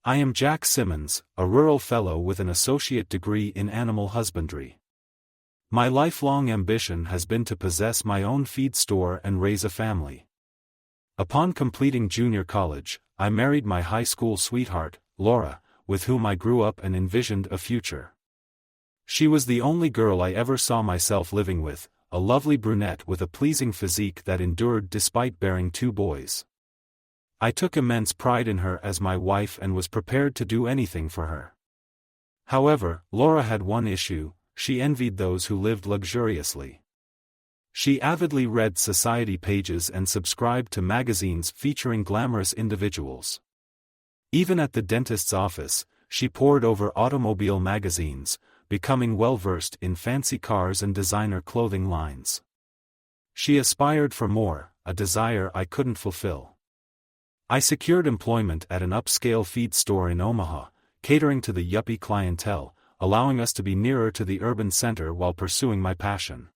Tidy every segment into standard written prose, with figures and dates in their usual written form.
I am Jack Simmons, a rural fellow with an associate degree in animal husbandry. My lifelong ambition has been to possess my own feed store and raise a family. Upon completing junior college, I married my high school sweetheart, Laura, with whom I grew up and envisioned a future. She was the only girl I ever saw myself living with, a lovely brunette with a pleasing physique that endured despite bearing 2 boys. I took immense pride in her as my wife and was prepared to do anything for her. However, Laura had one issue: she envied those who lived luxuriously. She avidly read society pages and subscribed to magazines featuring glamorous individuals. Even at the dentist's office, she pored over automobile magazines, becoming well-versed in fancy cars and designer clothing lines. She aspired for more, a desire I couldn't fulfill. I secured employment at an upscale feed store in Omaha, catering to the yuppie clientele, allowing us to be nearer to the urban center while pursuing my passion.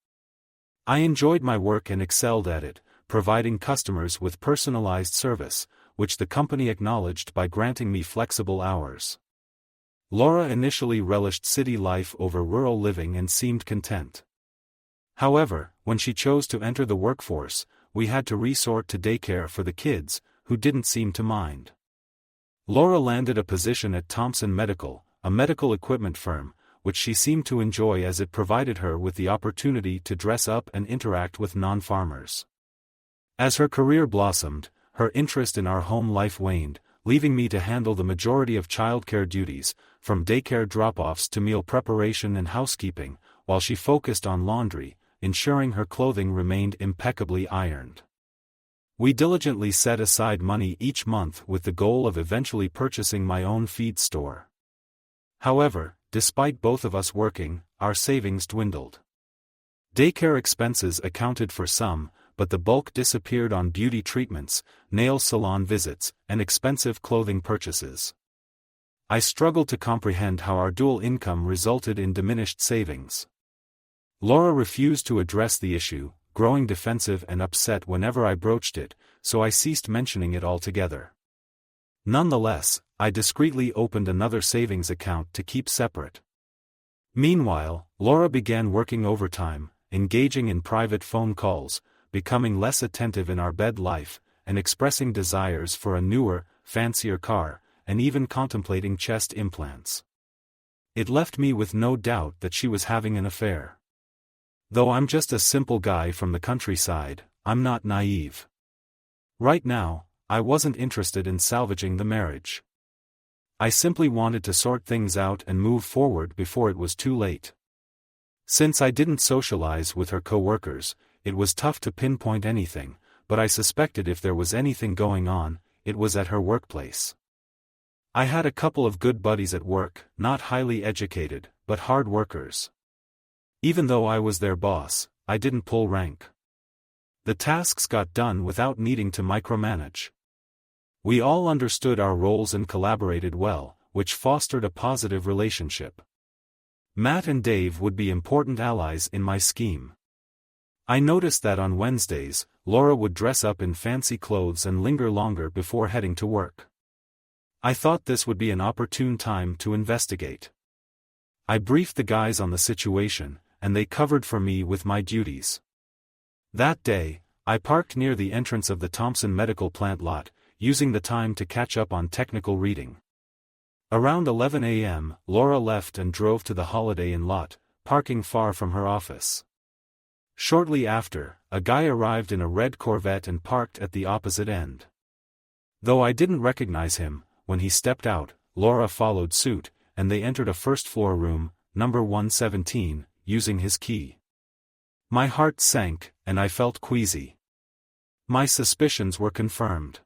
I enjoyed my work and excelled at it, providing customers with personalized service, which the company acknowledged by granting me flexible hours. Laura initially relished city life over rural living and seemed content. However, when she chose to enter the workforce, we had to resort to daycare for the kids, who didn't seem to mind. Laura landed a position at Thompson Medical, a medical equipment firm, which she seemed to enjoy as it provided her with the opportunity to dress up and interact with non-farmers. As her career blossomed, her interest in our home life waned, leaving me to handle the majority of childcare duties, from daycare drop-offs to meal preparation and housekeeping, while she focused on laundry, ensuring her clothing remained impeccably ironed. We diligently set aside money each month with the goal of eventually purchasing my own feed store. However, despite both of us working, our savings dwindled. Daycare expenses accounted for some, but the bulk disappeared on beauty treatments, nail salon visits, and expensive clothing purchases. I struggled to comprehend how our dual income resulted in diminished savings. Laura refused to address the issue, growing defensive and upset whenever I broached it, so I ceased mentioning it altogether. Nonetheless, I discreetly opened another savings account to keep separate. Meanwhile, Laura began working overtime, engaging in private phone calls, becoming less attentive in our bed life, and expressing desires for a newer, fancier car, and even contemplating chest implants. It left me with no doubt that she was having an affair. Though I'm just a simple guy from the countryside, I'm not naive. Right now, I wasn't interested in salvaging the marriage. I simply wanted to sort things out and move forward before it was too late. Since I didn't socialize with her co-workers, it was tough to pinpoint anything, but I suspected if there was anything going on, it was at her workplace. I had a couple of good buddies at work, not highly educated, but hard workers. Even though I was their boss, I didn't pull rank. The tasks got done without needing to micromanage. We all understood our roles and collaborated well, which fostered a positive relationship. Matt and Dave would be important allies in my scheme. I noticed that on Wednesdays, Laura would dress up in fancy clothes and linger longer before heading to work. I thought this would be an opportune time to investigate. I briefed the guys on the situation, and they covered for me with my duties. That day, I parked near the entrance of the Thompson Medical plant lot, using the time to catch up on technical reading. Around 11 a.m., Laura left and drove to the Holiday Inn lot, parking far from her office. Shortly after, a guy arrived in a red Corvette and parked at the opposite end. Though I didn't recognize him, when he stepped out, Laura followed suit, and they entered a first-floor room, number 117, using his key. My heart sank, and I felt queasy. My suspicions were confirmed.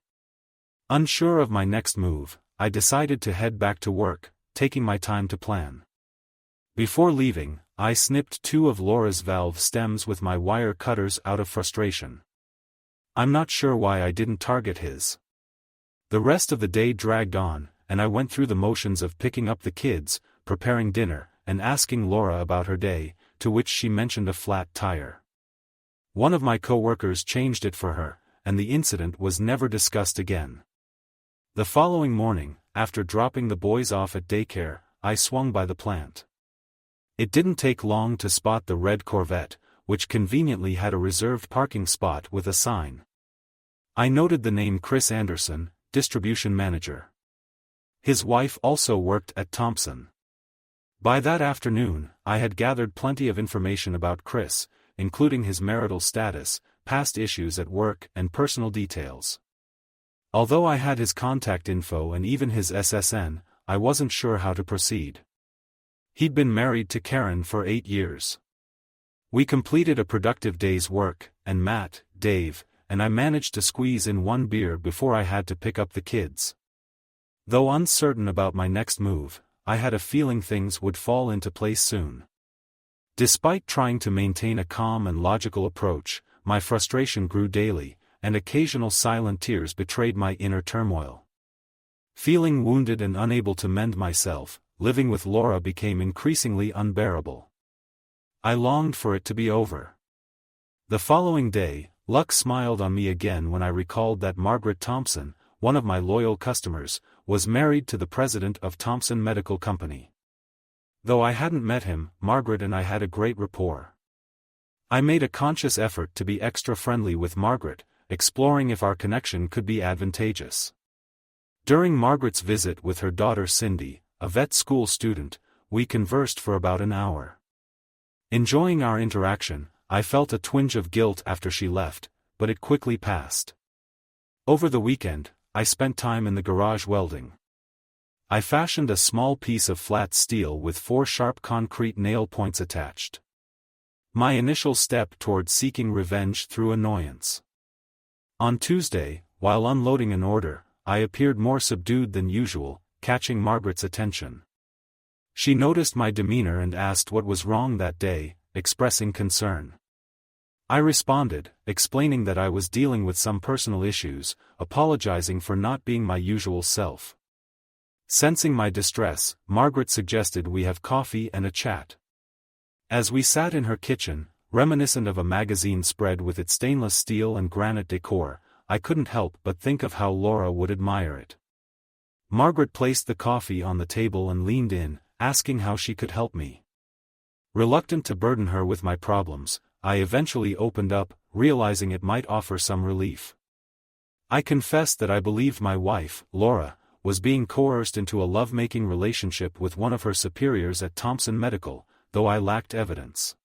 Unsure of my next move, I decided to head back to work, taking my time to plan. Before leaving, I snipped 2 of Laura's valve stems with my wire cutters out of frustration. I'm not sure why I didn't target his. The rest of the day dragged on, and I went through the motions of picking up the kids, preparing dinner, and asking Laura about her day, to which she mentioned a flat tire. One of my co-workers changed it for her, and the incident was never discussed again. The following morning, after dropping the boys off at daycare, I swung by the plant. It didn't take long to spot the red Corvette, which conveniently had a reserved parking spot with a sign. I noted the name Chris Anderson, distribution manager. His wife also worked at Thompson. By that afternoon, I had gathered plenty of information about Chris, including his marital status, past issues at work, and personal details. Although I had his contact info and even his SSN, I wasn't sure how to proceed. He'd been married to Karen for 8 years. We completed a productive day's work, and Matt, Dave, and I managed to squeeze in one beer before I had to pick up the kids. Though uncertain about my next move, I had a feeling things would fall into place soon. Despite trying to maintain a calm and logical approach, my frustration grew daily, and occasional silent tears betrayed my inner turmoil. Feeling wounded and unable to mend myself, living with Laura became increasingly unbearable. I longed for it to be over. The following day, luck smiled on me again when I recalled that Margaret Thompson, one of my loyal customers, was married to the president of Thompson Medical Company. Though I hadn't met him, Margaret and I had a great rapport. I made a conscious effort to be extra friendly with Margaret, exploring if our connection could be advantageous. During Margaret's visit with her daughter Cindy, a vet school student, we conversed for about an hour. Enjoying our interaction, I felt a twinge of guilt after she left, but it quickly passed. Over the weekend, I spent time in the garage welding. I fashioned a small piece of flat steel with 4 sharp concrete nail points attached. My initial step toward seeking revenge through annoyance. On Tuesday, while unloading an order, I appeared more subdued than usual, catching Margaret's attention. She noticed my demeanor and asked what was wrong that day, expressing concern. I responded, explaining that I was dealing with some personal issues, apologizing for not being my usual self. Sensing my distress, Margaret suggested we have coffee and a chat. As we sat in her kitchen, reminiscent of a magazine spread with its stainless steel and granite decor, I couldn't help but think of how Laura would admire it. Margaret placed the coffee on the table and leaned in, asking how she could help me. Reluctant to burden her with my problems, I eventually opened up, realizing it might offer some relief. I confessed that I believed my wife, Laura, was being coerced into a love-making relationship with one of her superiors at Thompson Medical, though I lacked evidence.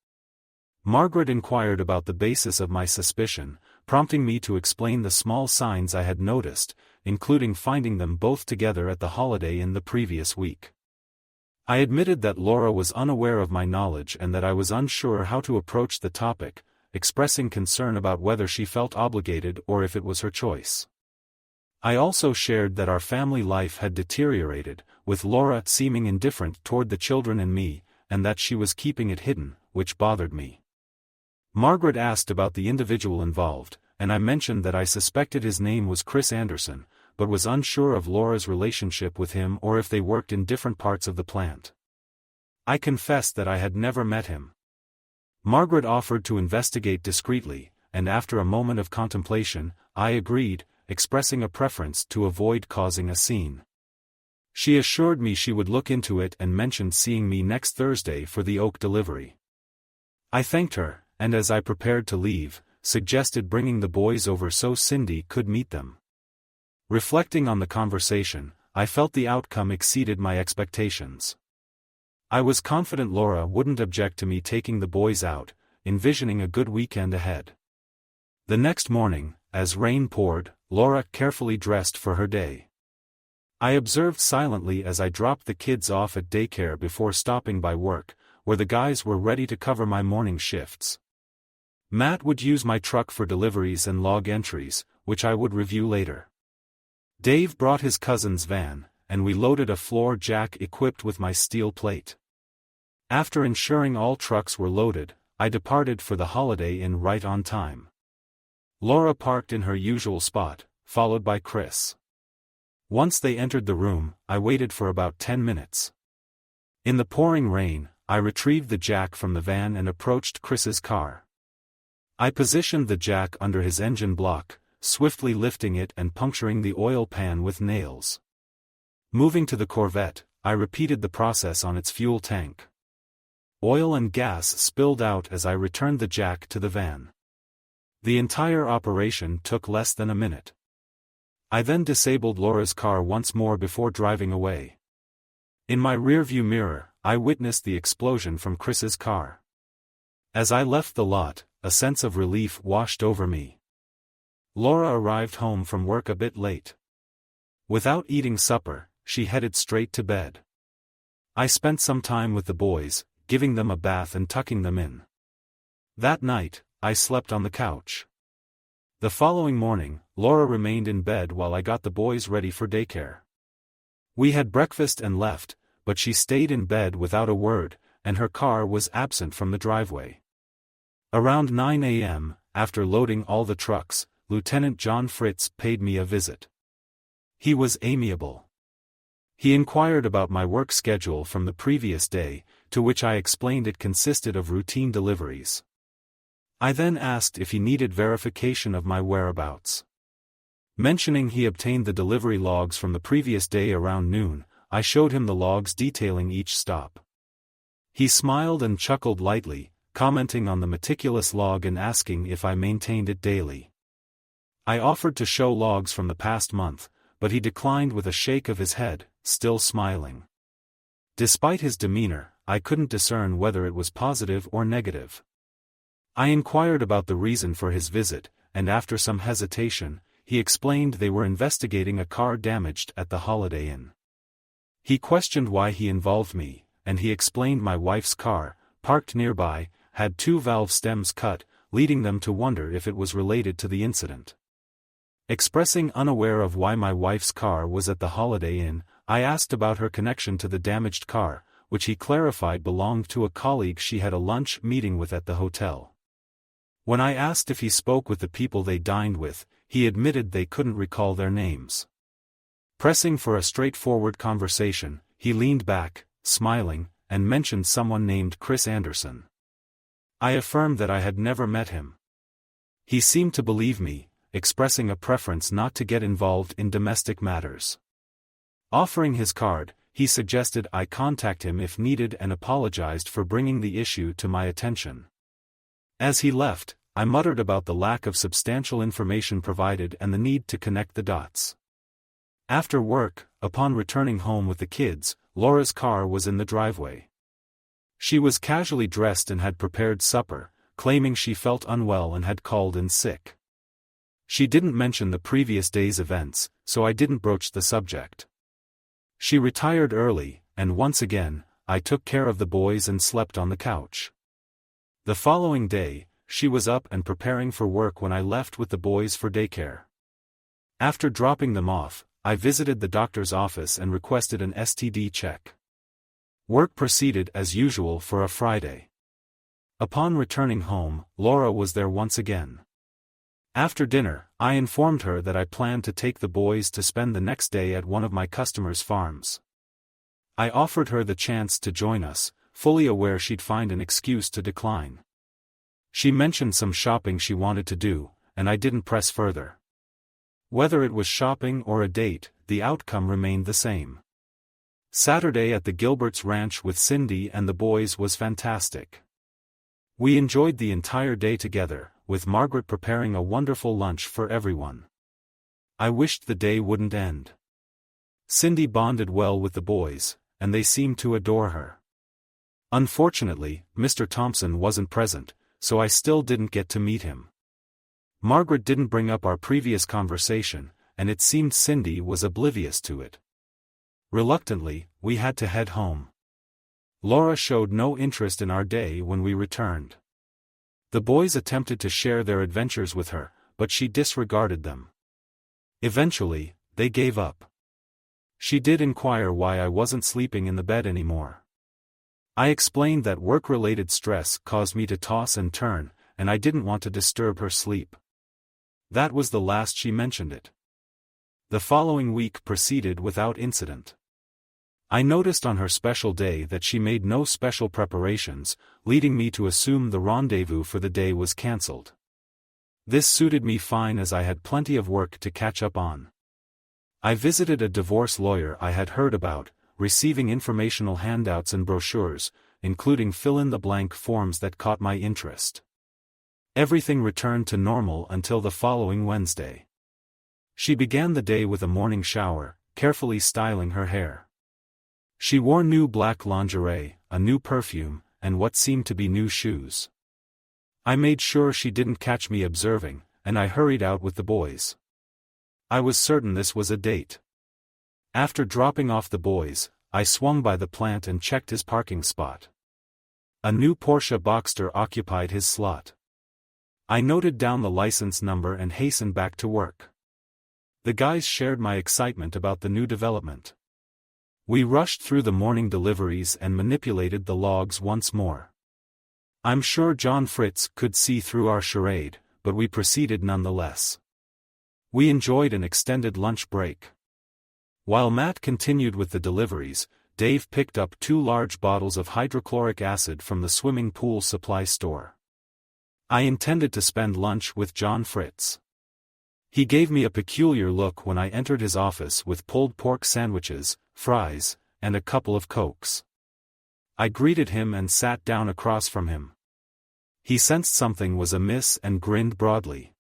Margaret inquired about the basis of my suspicion, prompting me to explain the small signs I had noticed, including finding them both together at the holiday in the previous week. I admitted that Laura was unaware of my knowledge and that I was unsure how to approach the topic, expressing concern about whether she felt obligated or if it was her choice. I also shared that our family life had deteriorated, with Laura seeming indifferent toward the children and me, and that she was keeping it hidden, which bothered me. Margaret asked about the individual involved, and I mentioned that I suspected his name was Chris Anderson, but was unsure of Laura's relationship with him or if they worked in different parts of the plant. I confessed that I had never met him. Margaret offered to investigate discreetly, and after a moment of contemplation, I agreed, expressing a preference to avoid causing a scene. She assured me she would look into it and mentioned seeing me next Thursday for the oak delivery. I thanked her, and as I prepared to leave, suggested bringing the boys over so Cindy could meet them. Reflecting on the conversation, I felt the outcome exceeded my expectations. I was confident Laura wouldn't object to me taking the boys out, envisioning a good weekend ahead. The next morning, as rain poured, Laura carefully dressed for her day. I observed silently as I dropped the kids off at daycare before stopping by work, where the guys were ready to cover my morning shifts. Matt would use my truck for deliveries and log entries, which I would review later. Dave brought his cousin's van, and we loaded a floor jack equipped with my steel plate. After ensuring all trucks were loaded, I departed for the Holiday Inn right on time. Laura parked in her usual spot, followed by Chris. Once they entered the room, I waited for about 10 minutes. In the pouring rain, I retrieved the jack from the van and approached Chris's car. I positioned the jack under his engine block, swiftly lifting it and puncturing the oil pan with nails. Moving to the Corvette, I repeated the process on its fuel tank. Oil and gas spilled out as I returned the jack to the van. The entire operation took less than a minute. I then disabled Laura's car once more before driving away. In my rearview mirror, I witnessed the explosion from Chris's car. As I left the lot, a sense of relief washed over me. Laura arrived home from work a bit late. Without eating supper, she headed straight to bed. I spent some time with the boys, giving them a bath and tucking them in. That night, I slept on the couch. The following morning, Laura remained in bed while I got the boys ready for daycare. We had breakfast and left, but she stayed in bed without a word, and her car was absent from the driveway. Around 9 a.m., after loading all the trucks, Lieutenant John Fritz paid me a visit. He was amiable. He inquired about my work schedule from the previous day, to which I explained it consisted of routine deliveries. I then asked if he needed verification of my whereabouts. Mentioning he obtained the delivery logs from the previous day around noon, I showed him the logs detailing each stop. He smiled and chuckled lightly, commenting on the meticulous log and asking if I maintained it daily. I offered to show logs from the past month, but he declined with a shake of his head, still smiling. Despite his demeanor, I couldn't discern whether it was positive or negative. I inquired about the reason for his visit, and after some hesitation, he explained they were investigating a car damaged at the Holiday Inn. He questioned why he involved me, and he explained my wife's car, parked nearby, had 2 valve stems cut, leading them to wonder if it was related to the incident. Expressing unaware of why my wife's car was at the Holiday Inn, I asked about her connection to the damaged car, which he clarified belonged to a colleague she had a lunch meeting with at the hotel. When I asked if he spoke with the people they dined with, he admitted they couldn't recall their names. Pressing for a straightforward conversation, he leaned back, smiling, and mentioned someone named Chris Anderson. I affirmed that I had never met him. He seemed to believe me, expressing a preference not to get involved in domestic matters. Offering his card, he suggested I contact him if needed and apologized for bringing the issue to my attention. As he left, I muttered about the lack of substantial information provided and the need to connect the dots. After work, upon returning home with the kids, Laura's car was in the driveway. She was casually dressed and had prepared supper, claiming she felt unwell and had called in sick. She didn't mention the previous day's events, so I didn't broach the subject. She retired early, and once again, I took care of the boys and slept on the couch. The following day, she was up and preparing for work when I left with the boys for daycare. After dropping them off, I visited the doctor's office and requested an STD check. Work proceeded as usual for a Friday. Upon returning home, Laura was there once again. After dinner, I informed her that I planned to take the boys to spend the next day at one of my customers' farms. I offered her the chance to join us, fully aware she'd find an excuse to decline. She mentioned some shopping she wanted to do, and I didn't press further. Whether it was shopping or a date, the outcome remained the same. Saturday at the Gilberts' ranch with Cindy and the boys was fantastic. We enjoyed the entire day together, with Margaret preparing a wonderful lunch for everyone. I wished the day wouldn't end. Cindy bonded well with the boys, and they seemed to adore her. Unfortunately, Mr. Thompson wasn't present, so I still didn't get to meet him. Margaret didn't bring up our previous conversation, and it seemed Cindy was oblivious to it. Reluctantly, we had to head home. Laura showed no interest in our day when we returned. The boys attempted to share their adventures with her, but she disregarded them. Eventually, they gave up. She did inquire why I wasn't sleeping in the bed anymore. I explained that work-related stress caused me to toss and turn, and I didn't want to disturb her sleep. That was the last she mentioned it. The following week proceeded without incident. I noticed on her special day that she made no special preparations, leading me to assume the rendezvous for the day was cancelled. This suited me fine as I had plenty of work to catch up on. I visited a divorce lawyer I had heard about, receiving informational handouts and brochures, including fill-in-the-blank forms that caught my interest. Everything returned to normal until the following Wednesday. She began the day with a morning shower, carefully styling her hair. She wore new black lingerie, a new perfume, and what seemed to be new shoes. I made sure she didn't catch me observing, and I hurried out with the boys. I was certain this was a date. After dropping off the boys, I swung by the plant and checked his parking spot. A new Porsche Boxster occupied his slot. I noted down the license number and hastened back to work. The guys shared my excitement about the new development. We rushed through the morning deliveries and manipulated the logs once more. I'm sure John Fritz could see through our charade, but we proceeded nonetheless. We enjoyed an extended lunch break. While Matt continued with the deliveries, Dave picked up 2 large bottles of hydrochloric acid from the swimming pool supply store. I intended to spend lunch with John Fritz. He gave me a peculiar look when I entered his office with pulled pork sandwiches, fries, and a couple of Cokes. I greeted him and sat down across from him. He sensed something was amiss and grinned broadly.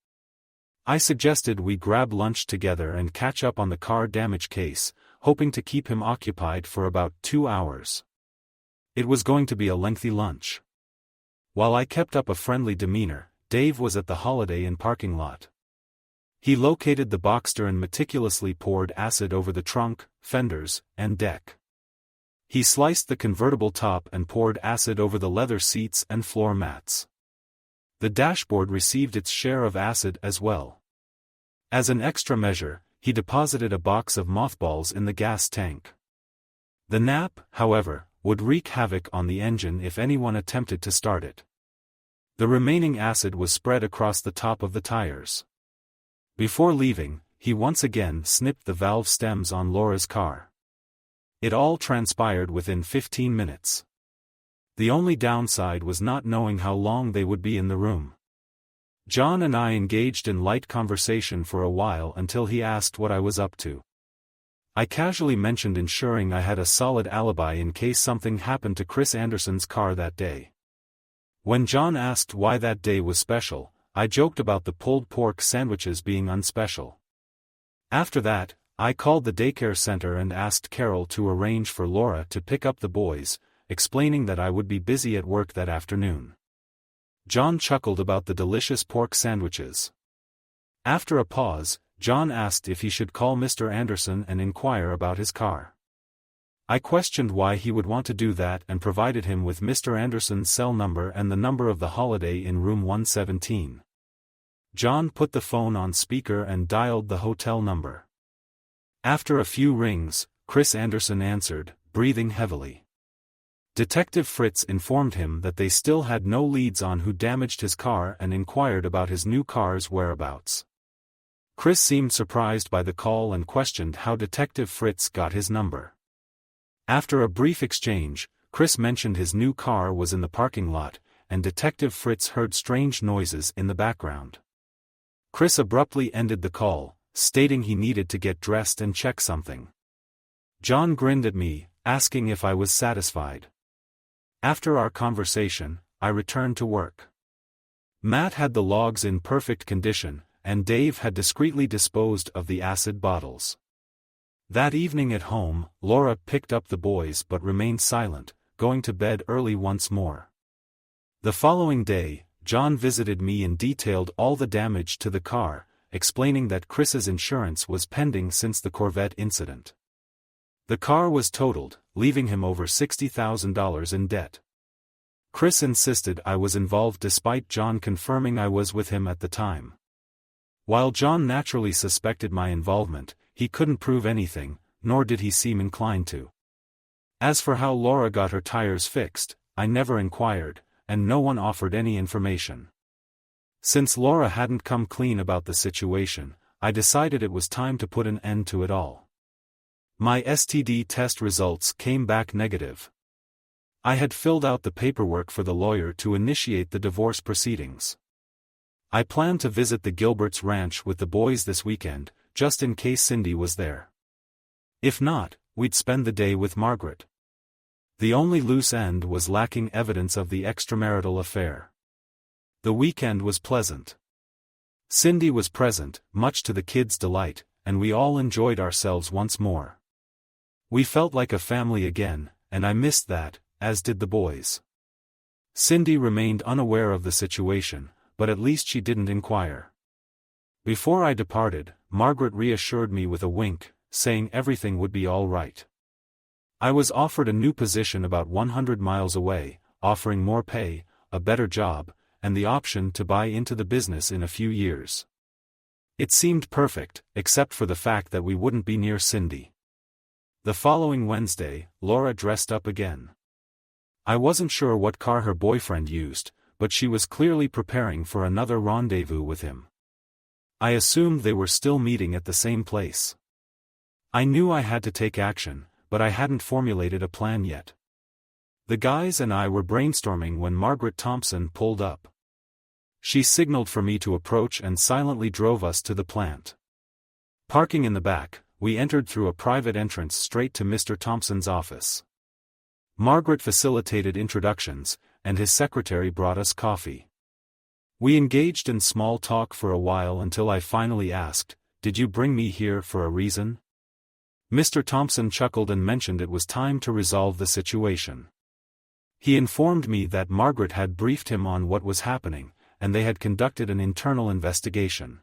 I suggested we grab lunch together and catch up on the car damage case, hoping to keep him occupied for about 2 hours. It was going to be a lengthy lunch. While I kept up a friendly demeanor, Dave was at the Holiday Inn parking lot. He located the Boxster and meticulously poured acid over the trunk, fenders, and deck. He sliced the convertible top and poured acid over the leather seats and floor mats. The dashboard received its share of acid as well. As an extra measure, he deposited a box of mothballs in the gas tank. The nap, however, would wreak havoc on the engine if anyone attempted to start it. The remaining acid was spread across the top of the tires. Before leaving, he once again snipped the valve stems on Laura's car. It all transpired within 15 minutes. The only downside was not knowing how long they would be in the room. John and I engaged in light conversation for a while until he asked what I was up to. I casually mentioned ensuring I had a solid alibi in case something happened to Chris Anderson's car that day. When John asked why that day was special, I joked about the pulled pork sandwiches being unspecial. After that, I called the daycare center and asked Carol to arrange for Laura to pick up the boys, explaining that I would be busy at work that afternoon. John chuckled about the delicious pork sandwiches. After a pause, John asked if he should call Mr. Anderson and inquire about his car. I questioned why he would want to do that and provided him with Mr. Anderson's cell number and the number of the Holiday Inn room 117. John put the phone on speaker and dialed the hotel number. After a few rings, Chris Anderson answered, breathing heavily. Detective Fritz informed him that they still had no leads on who damaged his car and inquired about his new car's whereabouts. Chris seemed surprised by the call and questioned how Detective Fritz got his number. After a brief exchange, Chris mentioned his new car was in the parking lot, and Detective Fritz heard strange noises in the background. Chris abruptly ended the call, stating he needed to get dressed and check something. John grinned at me, asking if I was satisfied. After our conversation, I returned to work. Matt had the logs in perfect condition, and Dave had discreetly disposed of the acid bottles. That evening at home, Laura picked up the boys but remained silent, going to bed early once more. The following day, John visited me and detailed all the damage to the car, explaining that Chris's insurance was pending since the Corvette incident. The car was totaled, leaving him over $60,000 in debt. Chris insisted I was involved despite John confirming I was with him at the time. While John naturally suspected my involvement, he couldn't prove anything, nor did he seem inclined to. As for how Laura got her tires fixed, I never inquired, and no one offered any information. Since Laura hadn't come clean about the situation, I decided it was time to put an end to it all. My STD test results came back negative. I had filled out the paperwork for the lawyer to initiate the divorce proceedings. I planned to visit the Gilberts' ranch with the boys this weekend, just in case Cindy was there. If not, we'd spend the day with Margaret. The only loose end was lacking evidence of the extramarital affair. The weekend was pleasant. Cindy was present, much to the kids' delight, and we all enjoyed ourselves once more. We felt like a family again, and I missed that, as did the boys. Cindy remained unaware of the situation, but at least she didn't inquire. Before I departed, Margaret reassured me with a wink, saying everything would be all right. I was offered a new position about 100 miles away, offering more pay, a better job, and the option to buy into the business in a few years. It seemed perfect, except for the fact that we wouldn't be near Cindy. The following Wednesday, Laura dressed up again. I wasn't sure what car her boyfriend used, but she was clearly preparing for another rendezvous with him. I assumed they were still meeting at the same place. I knew I had to take action, but I hadn't formulated a plan yet. The guys and I were brainstorming when Margaret Thompson pulled up. She signaled for me to approach and silently drove us to the plant. Parking in the back, we entered through a private entrance straight to Mr. Thompson's office. Margaret facilitated introductions, and his secretary brought us coffee. We engaged in small talk for a while until I finally asked, "Did you bring me here for a reason?" Mr. Thompson chuckled and mentioned it was time to resolve the situation. He informed me that Margaret had briefed him on what was happening, and they had conducted an internal investigation.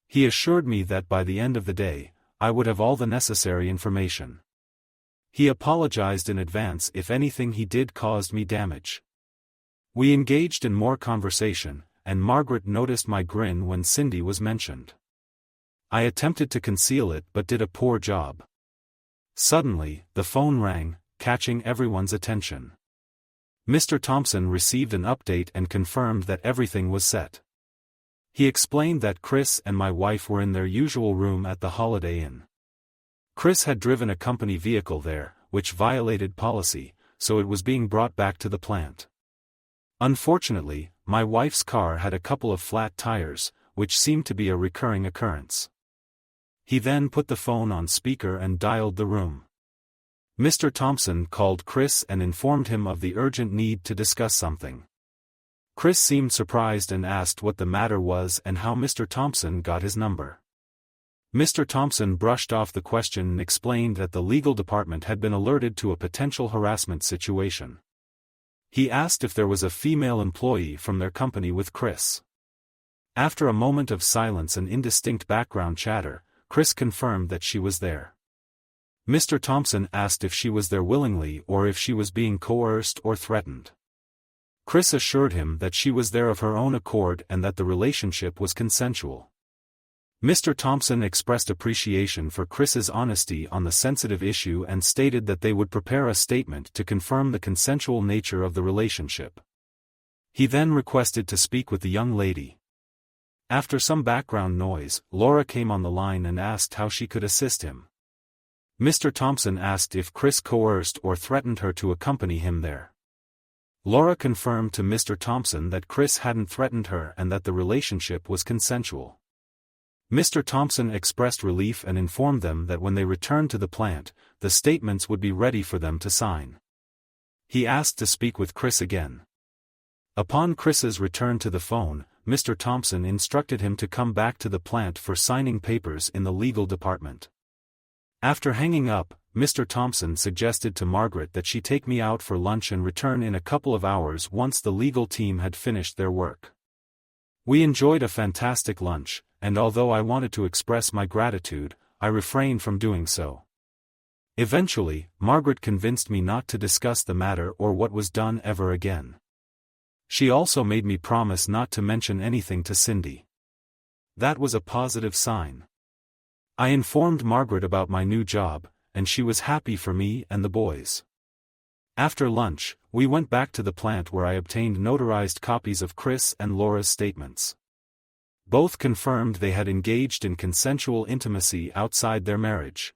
He assured me that by the end of the day, I would have all the necessary information. He apologized in advance if anything he did caused me damage. We engaged in more conversation, and Margaret noticed my grin when Cindy was mentioned. I attempted to conceal it but did a poor job. Suddenly, the phone rang, catching everyone's attention. Mr. Thompson received an update and confirmed that everything was set. He explained that Chris and my wife were in their usual room at the Holiday Inn. Chris had driven a company vehicle there, which violated policy, so it was being brought back to the plant. Unfortunately, my wife's car had a couple of flat tires, which seemed to be a recurring occurrence. He then put the phone on speaker and dialed the room. Mr. Thompson called Chris and informed him of the urgent need to discuss something. Chris seemed surprised and asked what the matter was and how Mr. Thompson got his number. Mr. Thompson brushed off the question and explained that the legal department had been alerted to a potential harassment situation. He asked if there was a female employee from their company with Chris. After a moment of silence and indistinct background chatter, Chris confirmed that she was there. Mr. Thompson asked if she was there willingly or if she was being coerced or threatened. Chris assured him that she was there of her own accord and that the relationship was consensual. Mr. Thompson expressed appreciation for Chris's honesty on the sensitive issue and stated that they would prepare a statement to confirm the consensual nature of the relationship. He then requested to speak with the young lady. After some background noise, Laura came on the line and asked how she could assist him. Mr. Thompson asked if Chris coerced or threatened her to accompany him there. Laura confirmed to Mr. Thompson that Chris hadn't threatened her and that the relationship was consensual. Mr. Thompson expressed relief and informed them that when they returned to the plant, the statements would be ready for them to sign. He asked to speak with Chris again. Upon Chris's return to the phone, Mr. Thompson instructed him to come back to the plant for signing papers in the legal department. After hanging up, Mr. Thompson suggested to Margaret that she take me out for lunch and return in a couple of hours once the legal team had finished their work. We enjoyed a fantastic lunch, and although I wanted to express my gratitude, I refrained from doing so. Eventually, Margaret convinced me not to discuss the matter or what was done ever again. She also made me promise not to mention anything to Cindy. That was a positive sign. I informed Margaret about my new job, and she was happy for me and the boys. After lunch, we went back to the plant where I obtained notarized copies of Chris and Laura's statements. Both confirmed they had engaged in consensual intimacy outside their marriage.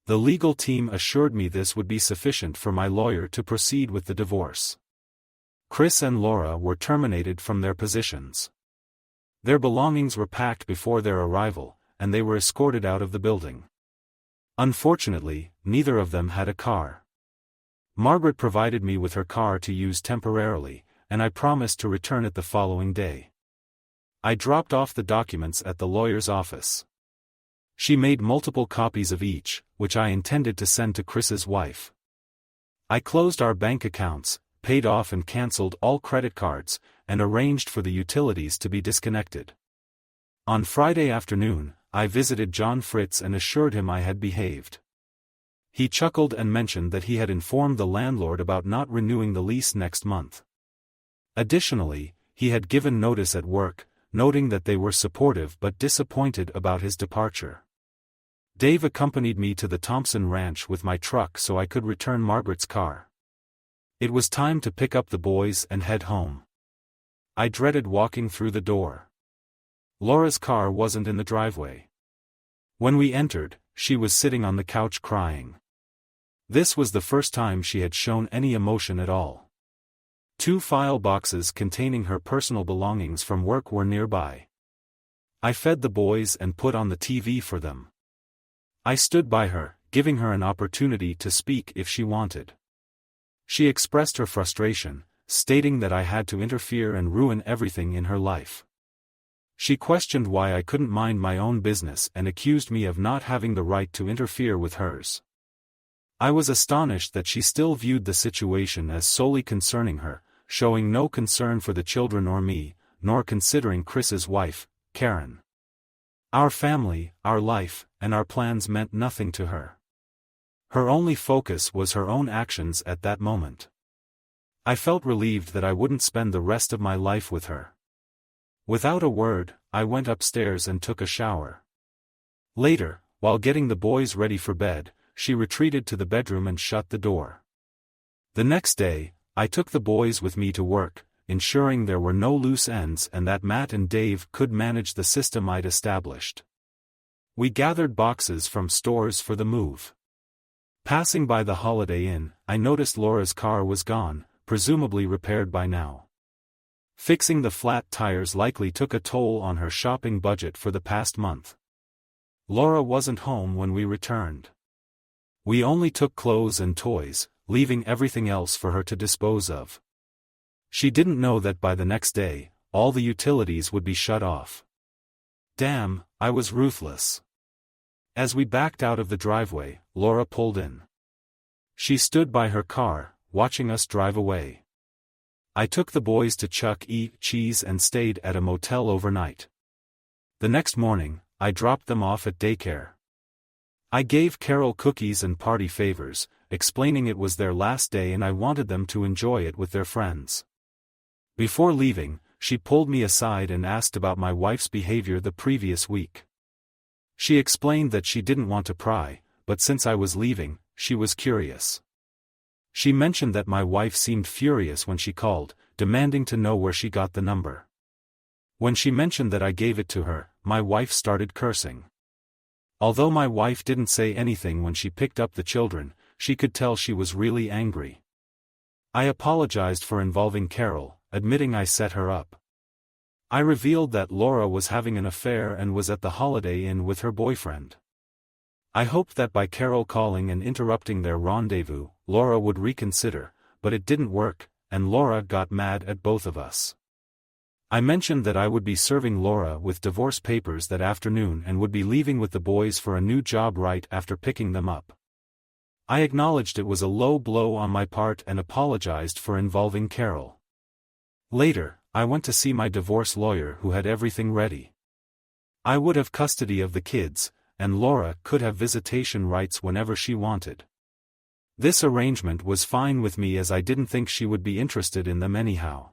The legal team assured me this would be sufficient for my lawyer to proceed with the divorce. Chris and Laura were terminated from their positions. Their belongings were packed before their arrival, and they were escorted out of the building. Unfortunately, neither of them had a car. Margaret provided me with her car to use temporarily, and I promised to return it the following day. I dropped off the documents at the lawyer's office. She made multiple copies of each, which I intended to send to Chris's wife. I closed our bank accounts, paid off and cancelled all credit cards, and arranged for the utilities to be disconnected. On Friday afternoon, I visited John Fritz and assured him I had behaved. He chuckled and mentioned that he had informed the landlord about not renewing the lease next month. Additionally, he had given notice at work, noting that they were supportive but disappointed about his departure. Dave accompanied me to the Thompson Ranch with my truck so I could return Margaret's car. It was time to pick up the boys and head home. I dreaded walking through the door. Laura's car wasn't in the driveway. When we entered, she was sitting on the couch crying. This was the first time she had shown any emotion at all. 2 file boxes containing her personal belongings from work were nearby. I fed the boys and put on the TV for them. I stood by her, giving her an opportunity to speak if she wanted. She expressed her frustration, stating that I had to interfere and ruin everything in her life. She questioned why I couldn't mind my own business and accused me of not having the right to interfere with hers. I was astonished that she still viewed the situation as solely concerning her, showing no concern for the children or me, nor considering Chris's wife, Karen. Our family, our life, and our plans meant nothing to her. Her only focus was her own actions at that moment. I felt relieved that I wouldn't spend the rest of my life with her. Without a word, I went upstairs and took a shower. Later, while getting the boys ready for bed, she retreated to the bedroom and shut the door. The next day, I took the boys with me to work, ensuring there were no loose ends and that Matt and Dave could manage the system I'd established. We gathered boxes from stores for the move. Passing by the Holiday Inn, I noticed Laura's car was gone, presumably repaired by now. Fixing the flat tires likely took a toll on her shopping budget for the past month. Laura wasn't home when we returned. We only took clothes and toys, leaving everything else for her to dispose of. She didn't know that by the next day, all the utilities would be shut off. Damn, I was ruthless. As we backed out of the driveway, Laura pulled in. She stood by her car, watching us drive away. I took the boys to Chuck E. Cheese and stayed at a motel overnight. The next morning, I dropped them off at daycare. I gave Carol cookies and party favors, explaining it was their last day and I wanted them to enjoy it with their friends. Before leaving, she pulled me aside and asked about my wife's behavior the previous week. She explained that she didn't want to pry, but since I was leaving, she was curious. She mentioned that my wife seemed furious when she called, demanding to know where she got the number. When she mentioned that I gave it to her, my wife started cursing. Although my wife didn't say anything when she picked up the children, she could tell she was really angry. I apologized for involving Carol, admitting I set her up. I revealed that Laura was having an affair and was at the Holiday Inn with her boyfriend. I hoped that by Carol calling and interrupting their rendezvous, Laura would reconsider, but it didn't work, and Laura got mad at both of us. I mentioned that I would be serving Laura with divorce papers that afternoon and would be leaving with the boys for a new job right after picking them up. I acknowledged it was a low blow on my part and apologized for involving Carol. Later, I went to see my divorce lawyer who had everything ready. I would have custody of the kids, and Laura could have visitation rights whenever she wanted. This arrangement was fine with me as I didn't think she would be interested in them anyhow.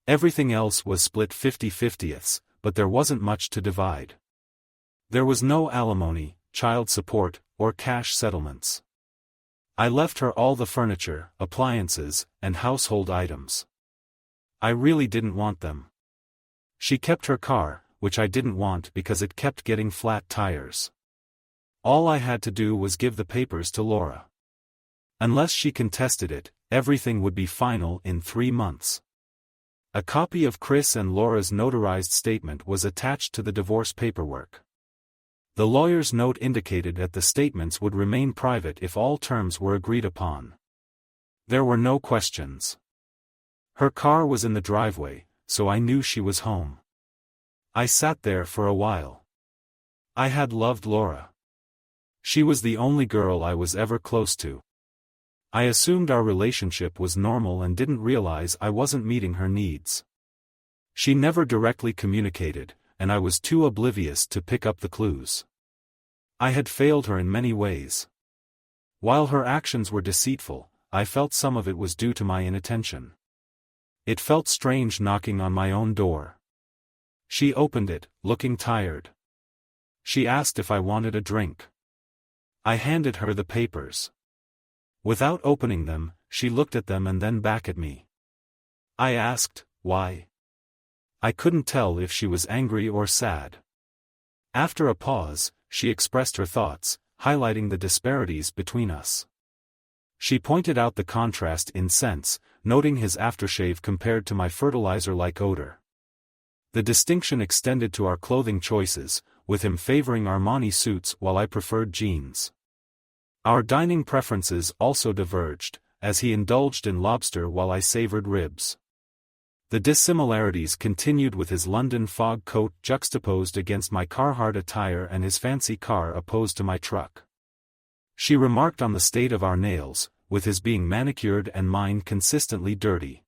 Everything else was split 50-50ths, but there wasn't much to divide. There was no alimony, child support, or cash settlements. I left her all the furniture, appliances, and household items. I really didn't want them. She kept her car, which I didn't want because it kept getting flat tires. All I had to do was give the papers to Laura. Unless she contested it, everything would be final in 3 months. A copy of Chris and Laura's notarized statement was attached to the divorce paperwork. The lawyer's note indicated that the statements would remain private if all terms were agreed upon. There were no questions. Her car was in the driveway, so I knew she was home. I sat there for a while. I had loved Laura. She was the only girl I was ever close to. I assumed our relationship was normal and didn't realize I wasn't meeting her needs. She never directly communicated, and I was too oblivious to pick up the clues. I had failed her in many ways. While her actions were deceitful, I felt some of it was due to my inattention. It felt strange knocking on my own door. She opened it, looking tired. She asked if I wanted a drink. I handed her the papers. Without opening them, she looked at them and then back at me. I asked, why? I couldn't tell if she was angry or sad. After a pause, she expressed her thoughts, highlighting the disparities between us. She pointed out the contrast in scents, noting his aftershave compared to my fertilizer-like odor. The distinction extended to our clothing choices, with him favoring Armani suits while I preferred jeans. Our dining preferences also diverged, as he indulged in lobster while I savored ribs. The dissimilarities continued with his London fog coat juxtaposed against my Carhartt attire and his fancy car opposed to my truck. She remarked on the state of our nails, with his being manicured and mine consistently dirty.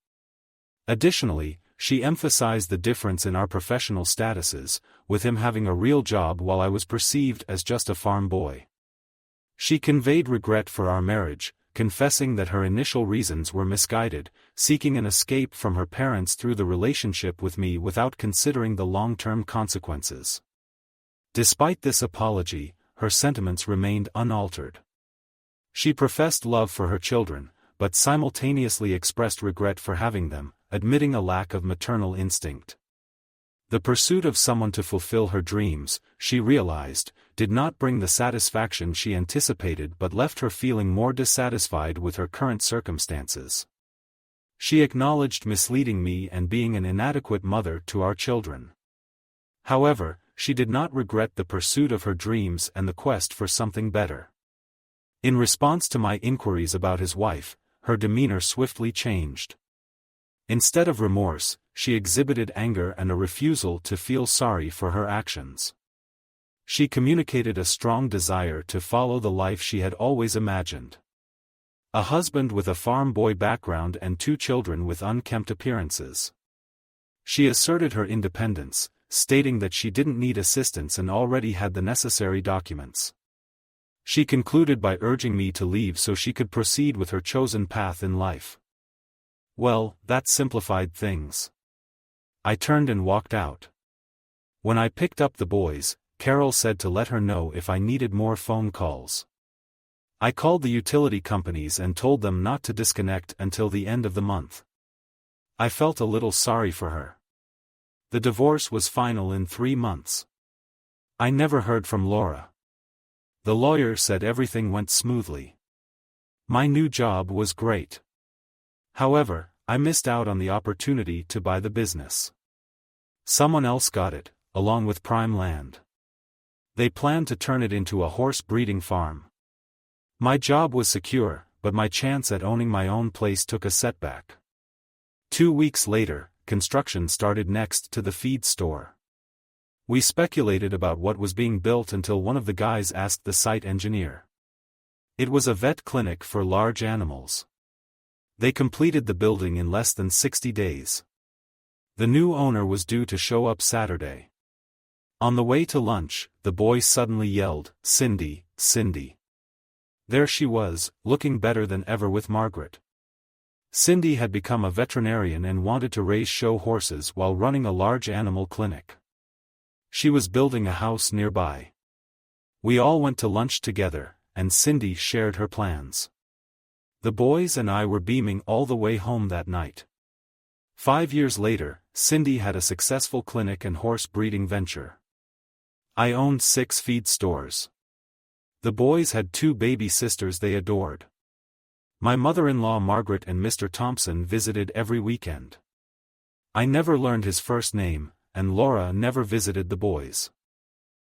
Additionally, she emphasized the difference in our professional statuses, with him having a real job while I was perceived as just a farm boy. She conveyed regret for our marriage, confessing that her initial reasons were misguided, seeking an escape from her parents through the relationship with me without considering the long-term consequences. Despite this apology, her sentiments remained unaltered. She professed love for her children, but simultaneously expressed regret for having them, admitting a lack of maternal instinct. The pursuit of someone to fulfill her dreams, she realized, did not bring the satisfaction she anticipated but left her feeling more dissatisfied with her current circumstances. She acknowledged misleading me and being an inadequate mother to our children. However, she did not regret the pursuit of her dreams and the quest for something better. In response to my inquiries about his wife, her demeanor swiftly changed. Instead of remorse, she exhibited anger and a refusal to feel sorry for her actions. She communicated a strong desire to follow the life she had always imagined. A husband with a farm boy background and 2 children with unkempt appearances. She asserted her independence, stating that she didn't need assistance and already had the necessary documents. She concluded by urging me to leave so she could proceed with her chosen path in life. Well, that simplified things. I turned and walked out. When I picked up the boys, Carol said to let her know if I needed more phone calls. I called the utility companies and told them not to disconnect until the end of the month. I felt a little sorry for her. The divorce was final in 3 months. I never heard from Laura. The lawyer said everything went smoothly. My new job was great. However, I missed out on the opportunity to buy the business. Someone else got it, along with prime land. They planned to turn it into a horse breeding farm. My job was secure, but my chance at owning my own place took a setback. 2 weeks later, construction started next to the feed store. We speculated about what was being built until one of the guys asked the site engineer. It was a vet clinic for large animals. They completed the building in less than 60 days. The new owner was due to show up Saturday. On the way to lunch, the boy suddenly yelled, "Cindy, Cindy." There she was, looking better than ever with Margaret. Cindy had become a veterinarian and wanted to raise show horses while running a large animal clinic. She was building a house nearby. We all went to lunch together, and Cindy shared her plans. The boys and I were beaming all the way home that night. 5 years later, Cindy had a successful clinic and horse breeding venture. I owned 6 feed stores. The boys had 2 baby sisters they adored. My mother-in-law Margaret and Mr. Thompson visited every weekend. I never learned his first name, and Laura never visited the boys.